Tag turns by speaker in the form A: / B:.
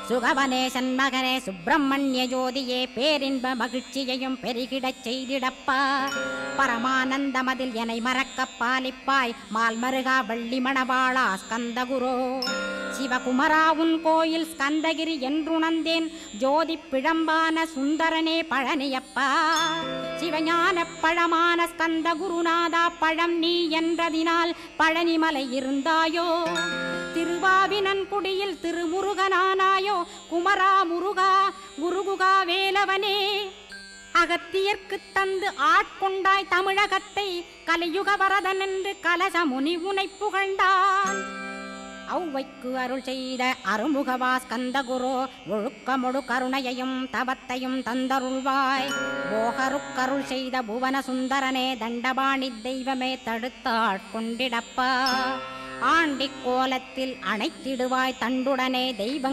A: சுகவனேசன் மகனே சுப்பிரமணிய ஜோதியே பேரின்ப மகிழ்ச்சியையும் பெருகிடச் செய்திடப்பா. பரமானந்தமதில் என்னை மறக்க பாலிப்பாய் மால் மருகா வள்ளி மணவாளா ஸ்கந்தகுரோ. சிவகுமரா உன் கோயில் ஸ்கந்தகிரி என்றுணர்ந்தேன் ஜோதி பிழம்பான சுந்தரனே பழனியப்பா. சிவஞான பழமான ஸ்கந்த குருநாதா பழம் நீ என்றதினால் பழனிமலை இருந்தாயோ. திருவாவினன்குடியில் திருமுருகனானாயோ குமரா முருகா குருகுகா வேலவனே. அகத்தியர்க்கு தந்து ஆட்கொண்டாய் தமிழகத்தை கலியுக வரதன் என்று கலசமுனி உனை புகழ்ந்தான். ஔவைக்கு அருள் செய்த அருமுகவா ஸ்கந்தகுரோ ஒழுக்கமொடு கருணையையும் தவத்தையும் தந்தருள்வாய். போகருக்கருள் செய்த புவன சுந்தரனே தண்டபாணி தெய்வமே தடுத்தாட்கொண்டிடப்பா. ஆண்டிக் கோலத்தில் அணைத்திடுவாய் தண்டுடனே தெய்வம்